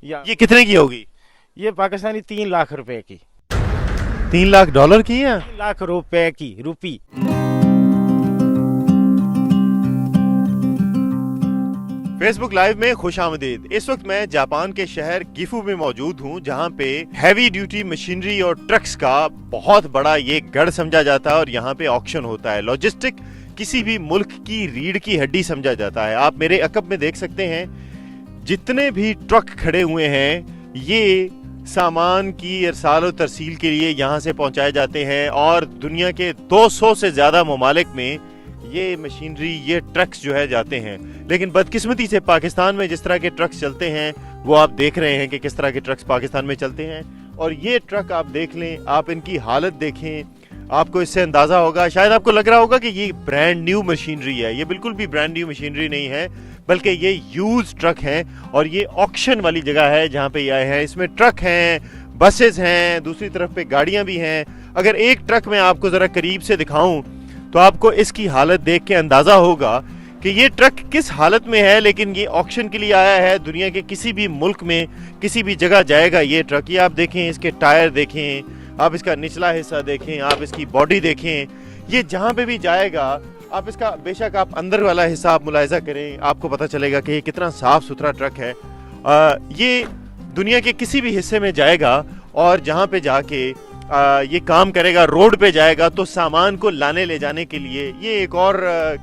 या یہ کتنے کی ہوگی؟ یہ پاکستانی 3 لاکھ روپے کی، 3 لاکھ ڈالر کی ہے؟ 3 لاکھ روپے کی، روپی۔ فیس بک لائیو میں خوش آمدید۔ اس وقت میں جاپان کے شہر گیفو میں موجود ہوں، جہاں پہ ہیوی ڈیوٹی مشینری اور ٹرکس کا بہت بڑا یہ گڑھ سمجھا جاتا ہے، اور یہاں پہ آکشن ہوتا ہے۔ لاجسٹک کسی بھی ملک کی ریڑھ کی ہڈی سمجھا جاتا ہے۔ آپ میرے عقب میں دیکھ سکتے ہیں جتنے بھی ٹرک کھڑے ہوئے ہیں، یہ سامان کی ارسال و ترسیل کے لیے یہاں سے پہنچائے جاتے ہیں، اور دنیا کے 200 سے زیادہ ممالک میں یہ مشینری، یہ ٹرکس جو ہے جاتے ہیں۔ لیکن بدقسمتی سے پاکستان میں جس طرح کے ٹرکس چلتے ہیں وہ آپ دیکھ رہے ہیں کہ کس طرح کے ٹرکس پاکستان میں چلتے ہیں، اور یہ ٹرک آپ دیکھ لیں، آپ ان کی حالت دیکھیں، آپ کو اس سے اندازہ ہوگا، شاید آپ کو لگ رہا ہوگا کہ یہ برانڈ نیو مشینری ہے۔ یہ بالکل بھی برانڈ نیو مشینری نہیں ہے، بلکہ یہ یوز ٹرک ہیں، اور یہ آکشن والی جگہ ہے جہاں پہ یہ آئے ہیں۔ اس میں ٹرک ہیں، بسز ہیں، دوسری طرف پہ گاڑیاں بھی ہیں۔ اگر ایک ٹرک میں آپ کو ذرا قریب سے دکھاؤں تو آپ کو اس کی حالت دیکھ کے اندازہ ہوگا کہ یہ ٹرک کس حالت میں ہے، لیکن یہ آکشن کے لیے آیا ہے۔ دنیا کے کسی بھی ملک میں کسی بھی جگہ جائے گا یہ ٹرک۔ یہ آپ دیکھیں، اس کے ٹائر دیکھیں، آپ اس کا نچلا حصہ دیکھیں، آپ اس کی باڈی دیکھیں، یہ جہاں پہ بھی جائے گا آپ اس کا بے شک آپ اندر والا حصہ آپ ملاحظہ کریں، آپ کو پتہ چلے گا کہ یہ کتنا صاف ستھرا ٹرک ہے۔ یہ دنیا کے کسی بھی حصے میں جائے گا، اور جہاں پہ جا کے یہ کام کرے گا، روڈ پہ جائے گا تو سامان کو لانے لے جانے کے لیے یہ ایک اور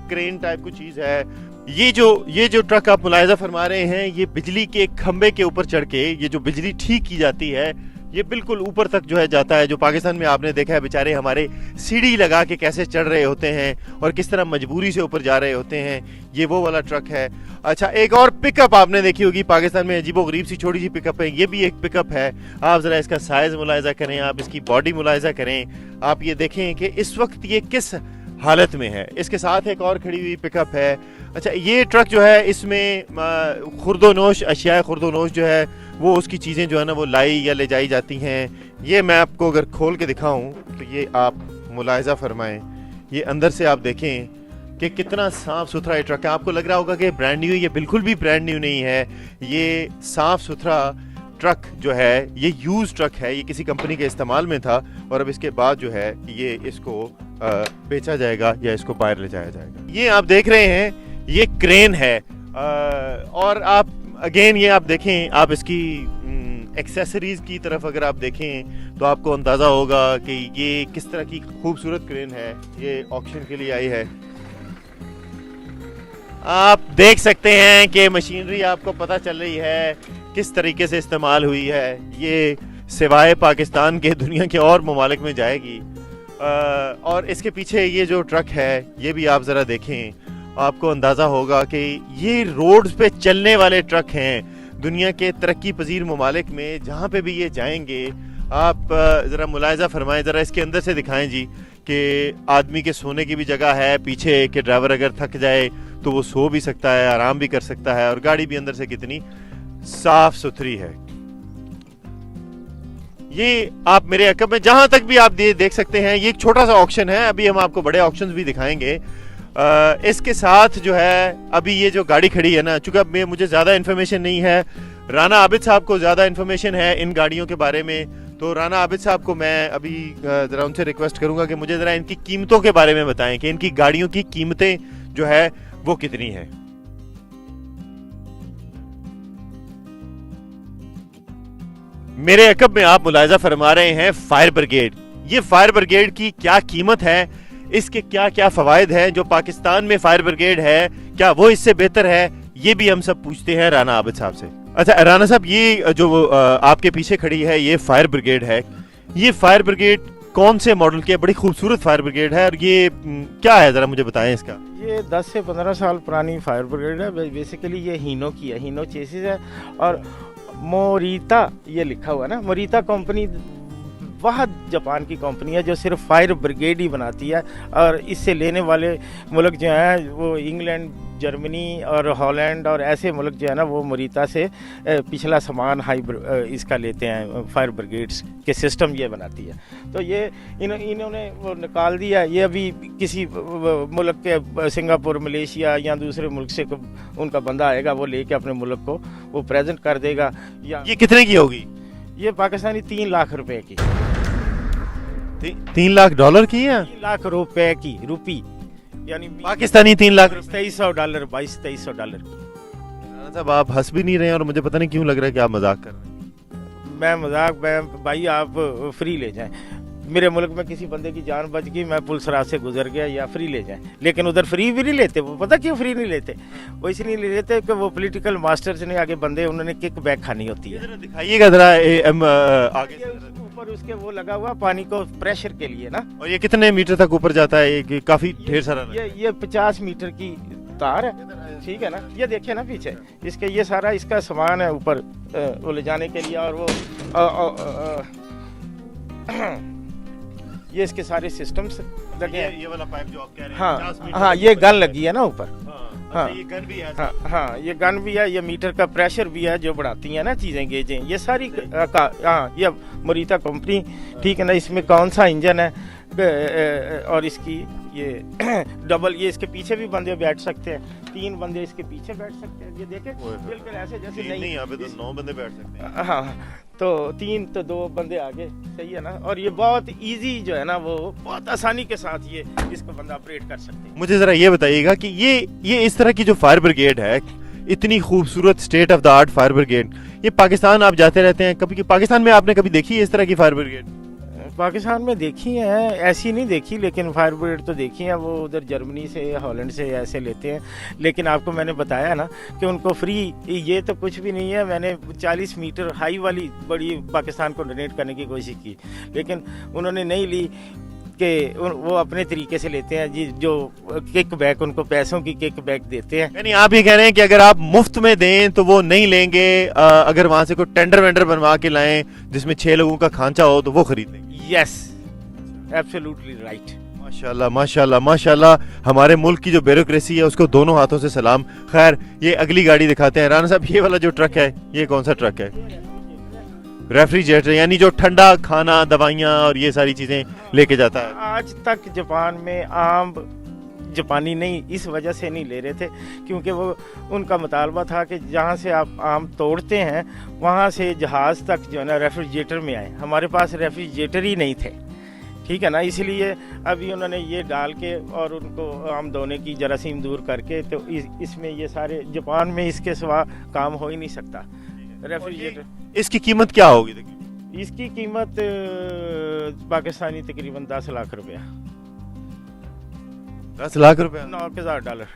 کرین ٹائپ کی چیز ہے۔ یہ جو ٹرک آپ ملاحظہ فرما رہے ہیں، یہ بجلی کے کھمبے کے اوپر چڑھ کے یہ جو بجلی ٹھیک کی جاتی ہے، یہ بالکل اوپر تک جو ہے جاتا ہے۔ جو پاکستان میں آپ نے دیکھا ہے بیچارے ہمارے سیڑھی لگا کے کیسے چڑھ رہے ہوتے ہیں اور کس طرح مجبوری سے اوپر جا رہے ہوتے ہیں، یہ وہ والا ٹرک ہے۔ اچھا، ایک اور پک اپ آپ نے دیکھی ہوگی پاکستان میں، عجیب و غریب سی چھوٹی سی پک اپ ہے، یہ بھی ایک پک اپ ہے۔ آپ ذرا اس کا سائز ملاحظہ کریں، آپ اس کی باڈی ملاحظہ کریں، آپ یہ دیکھیں کہ اس وقت یہ کس حالت میں ہے۔ اس کے ساتھ ایک اور کھڑی ہوئی پک اپ ہے۔ اچھا، یہ ٹرک جو ہے اس میں خرد و نوش اشیاء، خرد و نوش جو ہے وہ اس کی چیزیں جو ہے نا وہ لائی یا لے جائی جاتی ہیں۔ یہ میں آپ کو اگر کھول کے دکھاؤں تو یہ آپ ملاحظہ فرمائیں، یہ اندر سے آپ دیکھیں کہ کتنا صاف ستھرا یہ ٹرک ہے۔ آپ کو لگ رہا ہوگا کہ برانڈ نیو، یہ بالکل بھی برانڈ نیو نہیں ہے۔ یہ صاف ستھرا ٹرک جو ہے یہ یوز ٹرک ہے، یہ کسی کمپنی کے استعمال میں تھا، اور اب اس کے بعد جو ہے یہ اس کو بیچا جائے گا یا اس کو باہر لے جایا جائے گا۔ یہ آپ دیکھ رہے ہیں یہ کرین ہے، اور آپ اگین یہ آپ دیکھیں، آپ اس کی ایکسیسریز کی طرف اگر آپ دیکھیں تو آپ کو اندازہ ہوگا کہ یہ کس طرح کی خوبصورت کرین ہے۔ یہ آکشن کے لیے آئی ہے۔ آپ دیکھ سکتے ہیں کہ مشینری آپ کو پتہ چل رہی ہے کس طریقے سے استعمال ہوئی ہے۔ یہ سوائے پاکستان کے دنیا کے اور ممالک میں جائے گی۔ اور اس کے پیچھے یہ جو ٹرک ہے یہ بھی آپ ذرا دیکھیں، آپ کو اندازہ ہوگا کہ یہ روڈز پہ چلنے والے ٹرک ہیں۔ دنیا کے ترقی پذیر ممالک میں جہاں پہ بھی یہ جائیں گے، آپ ذرا ملاحظہ فرمائیں، ذرا اس کے اندر سے دکھائیں جی کہ آدمی کے سونے کی بھی جگہ ہے پیچھے، کہ ڈرائیور اگر تھک جائے تو وہ سو بھی سکتا ہے، آرام بھی کر سکتا ہے، اور گاڑی بھی اندر سے کتنی صاف ستھری ہے۔ یہ آپ میرے عقب میں جہاں تک بھی آپ دیکھ سکتے ہیں، یہ ایک چھوٹا سا آکشن ہے، ابھی ہم آپ کو بڑے آکشنز بھی دکھائیں گے۔ اس کے ساتھ جو ہے ابھی یہ جو گاڑی کھڑی ہے نا، چونکہ اب مجھے زیادہ انفارمیشن نہیں ہے، رانا عابد صاحب کو زیادہ انفارمیشن ہے ان گاڑیوں کے بارے میں، تو رانا عابد صاحب کو میں ابھی ذرا ان سے ریکویسٹ کروں گا کہ مجھے ذرا ان کی قیمتوں کے بارے میں بتائیں کہ ان کی گاڑیوں کی قیمتیں جو ہے وہ کتنی ہیں۔ میرے عقب میں آپ ملاحظہ فرما رہے ہیں فائر بریگیڈ۔ یہ فائر بریگیڈ کی کیا قیمت ہے، اس کے کیا کیا فوائد ہیں، جو پاکستان میں فائر بریگیڈ ہے کیا وہ اس سے بہتر ہے، یہ بھی ہم سب پوچھتے ہیں رانا عابد صاحب سے۔ اچھا رانا صاحب، یہ جو آپ کے پیچھے کھڑی ہے یہ فائر بریگیڈ ہے، یہ فائر بریگیڈ کون سے ماڈل کی ہے؟ بڑی خوبصورت فائر بریگیڈ ہے، اور یہ کیا ہے، ذرا مجھے بتائیں اس کا۔ یہ 10 سے 15 سال پرانی فائر بریگیڈ ہے۔ بیسیکلی یہ ہینو کی ہے، ہینو چیسز ہے، اور موریتا یہ لکھا ہوا ہے نا، موریتا کمپنی वाहद जापान की कंपनी है जो सिर्फ फायर ब्रिगेड ही बनाती है, और इससे लेने वाले मुल्क जो हैं वो इंग्लैंड, जर्मनी और हॉलैंड और ऐसे मुल्क जो है ना वो मोरिता से पिछला सामान इसका लेते हैं, फायर ब्रिगेड्स के सिस्टम ये बनाती है। तो ये इन्होंने वो निकाल दिया, ये अभी किसी मुल्क के सिंगापुर, मलेशिया या दूसरे मुल्क से उनका बंदा आएगा, वो लेके अपने मुल्क को वो प्रेजेंट कर देगा। या ये कितने की होगी? ये पाकिस्तानी 3 लाख रुपए की। 3 लाख डॉलर की है? 3 लाख रुपए की, रुपी यानी पाकिस्तानी 3 लाख। $2300, $2200। राना साहब आप हंस भी नहीं रहे हैं और मुझे पता नहीं क्यों लग रहा है कि आप मजाक कर रहे हैं। मैं भाई आप फ्री ले जाएं, मेरे मुल्क में किसी बंदे की जान बच गई, मैं पुलिस राज से गुजर गया, या फ्री ले जाएं। लेकिन उधर फ्री भी नहीं लेते, वो पता क्यों फ्री नहीं लेते? वो इसलिए नहीं लेते कि वो पॉलिटिकल मास्टर्स ने आगे बंदे, उन्होंने किक बैक खानी होती है। दिखाइएगा जरा आगे। ऊपर उसके वो लगा हुआ पानी को प्रेशर के लिए ना। और ये कितने मीटर तक ऊपर जाता है? ये काफी ढेर सारा। ये 50 मीटर की तार है, ठीक है ना। ये देखिए ना पीछे इसके, ये सारा इसका सामान है ऊपर वो ले जाने के लिए, और वो ये इसके सारे सिस्टम्स लगे हैं। ये वाला पाइप जो आप कह रहे हैं, हाँ, ये गन लगी है ना ऊपर। हाँ, ये गन भी है। हाँ, ये गन भी है, ये मीटर का प्रेशर भी है जो बढ़ाती है ना चीज़ें, गेजें, ये सारी हाँ, ये मोरिता कंपनी, ठीक है ना। इसमें कौन सा इंजन है और इसकी ये डबल, ये इसके पीछे भी बंदे बैठ सकते हैं, 3 बंदे इसके पीछे बैठ सकते हैं। ये देखें बिल्कुल ऐसे जैसे नहीं, यहाँ पे तो 9 बंदे बैठ सकते हैं। हाँ, तो 3 तो 2 बंदे आगे, सही है ना। और ये बहुत इजी जो है ना, वो बहुत आसानी के साथ ये इसको बंदा ऑपरेट कर सकते हैं। मुझे जरा ये बताइएगा कि ये इस तरह की जो फायर ब्रिगेड है, इतनी खूबसूरत state of the art fire brigade, ये पाकिस्तान आप जाते रहते हैं, कभी पाकिस्तान में आपने कभी देखी है इस तरह की फायर ब्रिगेड? पाकिस्तान में देखी है, ऐसी नहीं देखी, लेकिन फायर ब्रिगेड तो देखी है। वो उधर जर्मनी से, हॉलैंड से ऐसे लेते हैं। लेकिन आपको मैंने बताया ना कि उनको फ्री ये तो कुछ भी नहीं है। मैंने 40 मीटर हाई वाली बड़ी पाकिस्तान को डोनेट करने की कोशिश की, लेकिन उन्होंने नहीं ली कि वो अपने तरीके से लेते हैं जी, जो किक बैक, उनको पैसों की किक बैक देते हैं। यानी आप ये कह रहे हैं कि अगर आप मुफ्त में दें तो वो नहीं लेंगे, अगर वहां से कोई टेंडर वेंडर बनवा के लाएं जिसमें 6 लोगों का खांचा हो तो वो खरीद लेंगे? Yes, absolutely right. माशाल्लाह माशाल्लाह माशाल्लाह, हमारे मुल्क की जो ब्यूरोक्रेसी है उसको दोनों हाथों से सलाम। खैर, ये अगली गाड़ी दिखाते हैं। राना साहब, ये वाला जो ट्रक है, ये कौन सा ट्रक है? रेफ्रिजरेटर, यानी जो ठंडा खाना, दवाइयाँ और ये सारी चीजें लेके जाता है। आज तक जापान में आम जापानी नहीं इस वजह से नहीं ले रहे थे क्योंकि वो उनका मुतालबा था कि जहाँ से आप आम तोड़ते हैं वहाँ से जहाज़ तक जो है ना रेफ्रिजरेटर में आए। हमारे पास रेफ्रिजरेटर ही नहीं थे, ठीक है ना। इसलिए अभी उन्होंने ये डाल के और उनको आम धोने की जरासीम दूर करके, तो इसमें ये सारे जापान में इसके सिवा काम हो ही नहीं सकता रेफ्रिजरेटर। इसकी कीमत क्या होगी? इसकी कीमत पाकिस्तानी तकरीबन 10 लाख रुपया। 10 लाख रुपया? $9,000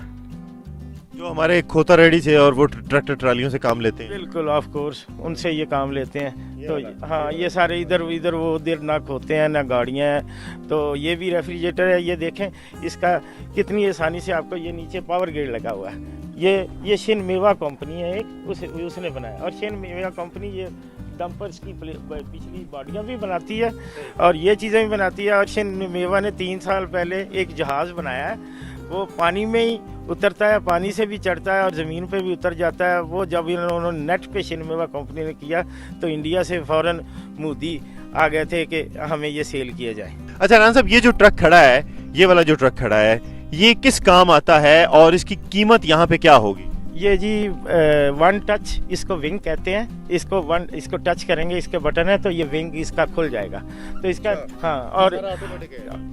जो हमारे खोता रेडी से और वो ट्रैक्टर ट्रालियों से काम लेते हैं। बिल्कुल, ऑफ कोर्स उनसे ये काम लेते हैं। तो हाँ, ये सारे इधर वो उधर ना खोते हैं ना गाड़ियाँ हैं। तो ये भी रेफ्रिजरेटर है, ये देखें इसका कितनी आसानी से आपको ये नीचे पावर गेट लगा हुआ है। ये शिन मेवा कंपनी है एक, उसने बनाया। और शिन मेवा कंपनी ये डंपर्स की पिछली बॉडियाँ भी बनाती है और ये चीज़ें भी बनाती है। और शिन मेवा ने 3 साल पहले एक जहाज़ बनाया है, वो पानी में ही उतरता है, पानी से भी चढ़ता है और ज़मीन पे भी उतर जाता है। वो जब उन्होंने नेट पे शिन मेवा कंपनी ने किया तो इंडिया से फ़ौरन मोदी आ गए थे कि हमें ये सेल किया जाए। अच्छा राना साहब, ये जो ट्रक खड़ा है, ये वाला जो ट्रक खड़ा है, ये किस काम आता है और इसकी कीमत यहाँ पे क्या होगी? ये जी 1 टच, इसको विंग कहते हैं। इसको टच करेंगे, इसके बटन है तो ये विंग इसका खुल जाएगा। तो इसका हाँ, और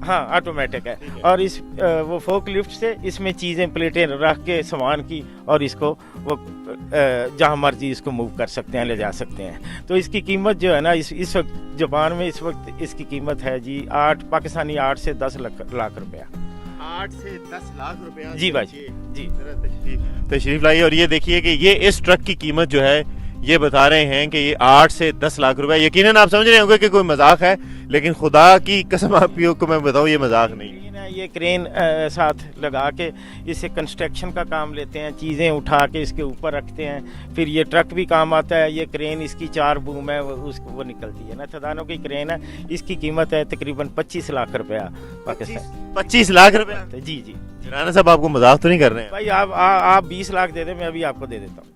हाँ ऑटोमेटिक है। और इस वो फोक लिफ्ट से इसमें चीज़ें प्लेटें रख के सामान की और इसको वो जहाँ मर्जी इसको मूव कर सकते हैं, ले जा सकते हैं। तो इसकी कीमत जो है ना इस वक्त जापान में इस वक्त इसकी कीमत है जी पाकिस्तानी 8 से 10 लाख रुपया। 8 से 10 लाख रुपया? जी भाई जी, तशरीफ लाइए। और ये देखिए कि ये इस ट्रक की कीमत जो है ये बता रहे हैं कि ये 8 से 10 लाख रुपए। यकीनन आप समझ रहे होंगे कि कोई मजाक है, लेकिन खुदा की कसम आपको मैं बताऊं ये मजाक नहीं। ये क्रेन साथ लगा के इससे कंस्ट्रक्शन का काम लेते हैं, चीज़ें उठा के इसके ऊपर रखते हैं, फिर ये ट्रक भी काम आता है। ये क्रेन इसकी 4 बूम है, वो निकलती है ना, थदानों की क्रेन है। इसकी कीमत है तकरीबन 25 लाख रुपया पाकिस्तान। 25 लाख रुपया? जी जी। राना साहब आपको मजाक तो नहीं कर रहे हैं? भाई आप 20 लाख दे दें, मैं अभी आपको दे देता हूँ।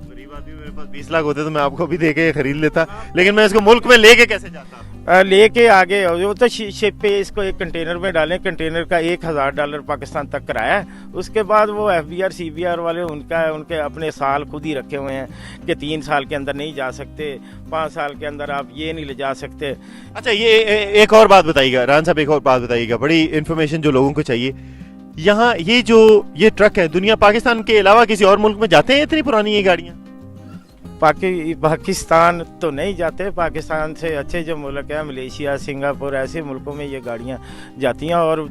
गरीब आदमी, मेरे पास 20 लाख होते तो मैं आपको भी दे के खरीद लेता, लेकिन मैं इसको मुल्क में लेके कैसे जाता? लेके आगे वो तो शिप पे इसको एक कंटेनर में डालें। कंटेनर का $1000 पाकिस्तान तक कराया है। उसके बाद वो FBR CBR वाले उनके अपने साल खुद ही रखे हुए हैं कि 3 साल के अंदर नहीं जा सकते, 5 साल के अंदर आप ये नहीं ले जा सकते। अच्छा, ये एक और बात बताइएगा राना साहब, एक और बात बताइएगा, बड़ी इन्फॉर्मेशन जो लोगों को चाहिए। यहाँ ये ट्रक है, दुनिया पाकिस्तान के अलावा किसी और मुल्क में जाते हैं इतनी पुरानी ये गाड़ियाँ? पाकिस्तान तो नहीं जाते, पाकिस्तान से अच्छे जो मुल्क है मलेशिया, सिंगापुर, ऐसे मुल्कों में ये गाड़ियाँ जाती हैं और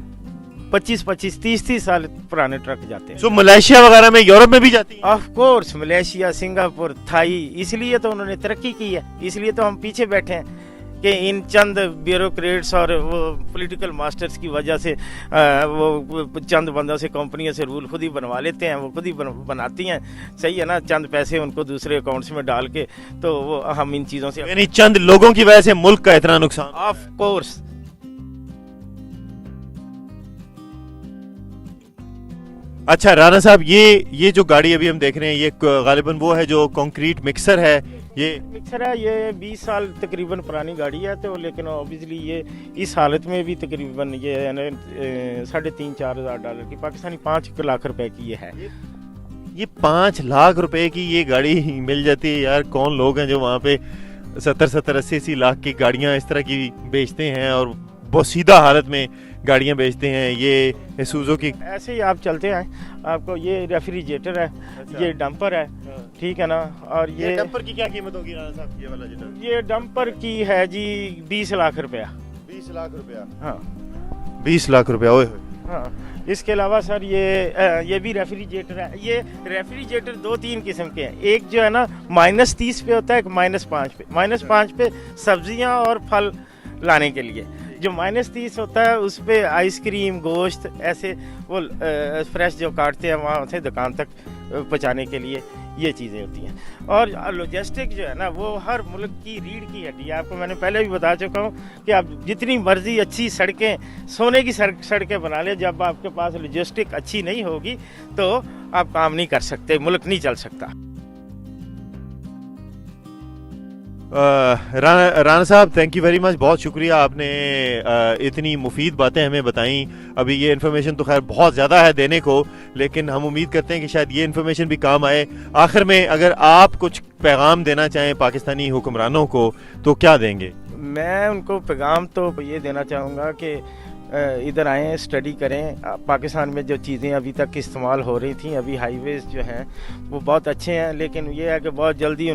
25-25, 30-30 साल पुराने ट्रक जाते हैं। तो मलेशिया वगैरह में, यूरोप में भी जाती हैं? Of course, Malaysia, Singapore, Thai, इसलिए तो उन्होंने तरक्की की है, इसलिए तो हम पीछे बैठे हैं कि इन चंद ब्यूरोक्रेट्स और वो पॉलिटिकल मास्टर्स की वजह से वो चंद बंदों से, कंपनियों से रूल खुद ही बनवा लेते हैं, वो खुद ही बनाती हैं। सही है ना, चंद पैसे उनको दूसरे अकाउंट्स में डाल के, तो वो हम इन चीज़ों से, यानी चंद लोगों की वजह से मुल्क का इतना नुकसान? Of course. अच्छा राना साहब, ये जो गाड़ी अभी हम देख रहे हैं, ये गालिबन वो है जो कंक्रीट मिक्सर है? ये मिक्सर है, ये 20 साल तकरीबन पुरानी गाड़ी है, तो लेकिन ऑब्वियसली ये इस हालत में भी तकरीबन ये है ना $3,500-4 हज़ार की, पाकिस्तानी 5 लाख रुपए की ये है। ये 5 लाख रुपए की ये गाड़ी मिल जाती है यार? कौन लोग हैं जो वहाँ पे 70-80 लाख की गाड़ियाँ इस तरह की बेचते हैं और बोसीदा हालत में गाड़ियाँ बेचते हैं? ये सूजो की ऐसे ही आप चलते हैं, आपको ये रेफ्रिजरेटर है। अच्छा। ये डंपर है। ठीक है ना, और ये डंपर की क्या कीमत होगी राना साहब? ये वाला ये डंपर की है जी 20 लाख रुपया। 20 लाख रुपया? हाँ 20 लाख रुपया। ओए हाँ। इसके अलावा सर ये भी रेफ्रिजरेटर है। ये रेफ्रिजरेटर 2-3 किस्म के हैं। एक जो है ना -30 पे होता है, एक -5 पे। -5 पे सब्जियां और फल लाने के लिए, जो -30 होता है उस पे आइसक्रीम, गोश्त, ऐसे वो फ्रेश जो काटते हैं वहाँ से दुकान तक पहुँचाने के लिए ये चीज़ें होती हैं। और लॉजिस्टिक जो है ना, वो हर मुल्क की रीढ़ की हड्डी है। आपको मैंने पहले भी बता चुका हूँ कि आप जितनी मर्जी अच्छी सड़कें, सोने की सड़कें बना ले, जब आपके पास लॉजिस्टिक अच्छी नहीं होगी तो आप काम नहीं कर सकते, मुल्क नहीं चल सकता। राना साहब, थैंक यू वेरी मच, बहुत शुक्रिया, आपने इतनी मुफीद बातें हमें बताई। अभी ये इन्फॉर्मेशन तो खैर बहुत ज़्यादा है देने को, लेकिन हम उम्मीद करते हैं कि शायद ये इन्फॉर्मेशन भी काम आए। आखिर में अगर आप कुछ पैगाम देना चाहें पाकिस्तानी हुक्मरानों को तो क्या देंगे? मैं उनको पैगाम तो ये देना चाहूँगा कि इधर आएँ, स्टडी करें। पाकिस्तान में जो चीज़ें अभी तक इस्तेमाल हो रही थी, अभी हाईवेज़ जो हैं वो बहुत अच्छे हैं, लेकिन ये है कि बहुत जल्दी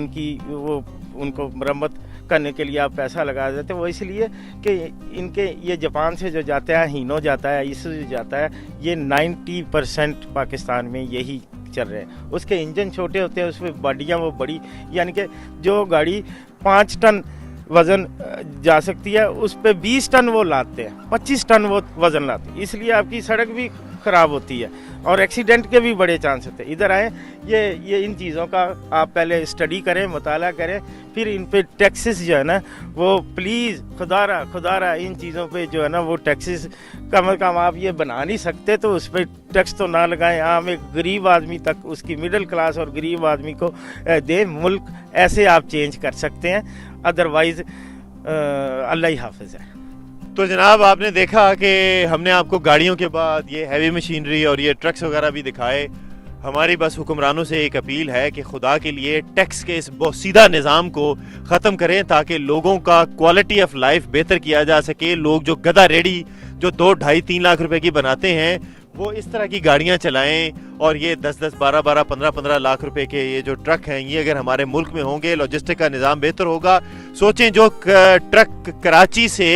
उनको मरम्मत करने के लिए आप पैसा लगा देते। वो इसलिए कि इनके ये जापान से जो जाता है, हीनो जाता है, इससे जो जाता है, ये 90% पाकिस्तान में यही चल रहे हैं। उसके इंजन छोटे होते हैं, उसमें बॉडियाँ वो बड़ी, यानी कि जो गाड़ी 5 टन वज़न जा सकती है उस पे 20 टन वो लाते हैं, 25 टन वो वज़न लाते हैं। इसलिए आपकी सड़क भी ख़राब होती है और एक्सीडेंट के भी बड़े चांस होते हैं। इधर आए, ये इन चीज़ों का आप पहले स्टडी करें, मुताला करें, फिर इन पे टैक्सेस जो है ना वो प्लीज़ खुदारा इन चीज़ों पे जो है ना वो टैक्सेस कम से कम आप ये बना नहीं सकते तो उस पर टैक्स तो ना लगाएं। आम एक गरीब आदमी तक, उसकी मिडिल क्लास और गरीब आदमी को दे। मुल्क ऐसे आप चेंज कर सकते हैं, अदरवाइज़ अल्लाह ही हाफिज़ है। तो जनाब, आपने देखा कि हमने आपको गाड़ियों के बाद ये हैवी मशीनरी और ये ट्रक्स वगैरह भी दिखाए। हमारी बस हुक्मरानों से एक अपील है कि खुदा के लिए टैक्स के इस बोसीदा निज़ाम को ख़त्म करें ताकि लोगों का क्वालिटी ऑफ लाइफ बेहतर किया जा सके। लोग जो गधा रेडी जो 2, 2.5, 3 लाख रुपए की बनाते हैं वो इस तरह की गाड़ियां चलाएं, और ये 10-10, 12-12, 15-15 लाख रुपए के ये जो ट्रक हैं ये अगर हमारे मुल्क में होंगे, लॉजिस्टिक का निज़ाम बेहतर होगा। सोचें, जो ट्रक कराची से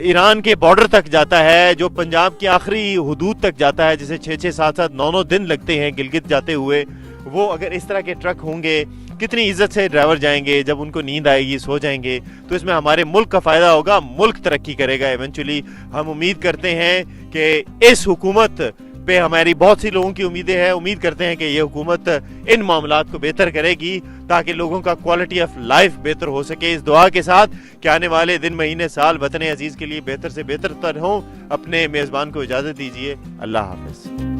ईरान के बॉर्डर तक जाता है, जो पंजाब की आखिरी हुदूद तक जाता है, जिसे 6-6, 7-7, 9-9 दिन लगते हैं गिलगित जाते हुए, वो अगर इस तरह के ट्रक होंगे कितनी इज्जत से ड्राइवर जाएंगे, जब उनको नींद आएगी सो जाएंगे, तो इसमें हमारे मुल्क का फ़ायदा होगा, मुल्क तरक्की करेगा इवेंचुअली। हम उम्मीद करते हैं कि इस हुकूमत पे हमारी बहुत सी लोगों की उम्मीदें हैं, उम्मीद करते हैं कि ये हुकूमत इन मामलात को बेहतर करेगी ताकि लोगों का क्वालिटी ऑफ लाइफ बेहतर हो सके। इस दुआ के साथ कि आने वाले दिन, महीने, साल वतन अजीज़ के लिए बेहतर से बेहतर हों। अपने मेज़बान को इजाज़त दीजिए। अल्लाह हाफ़िज़।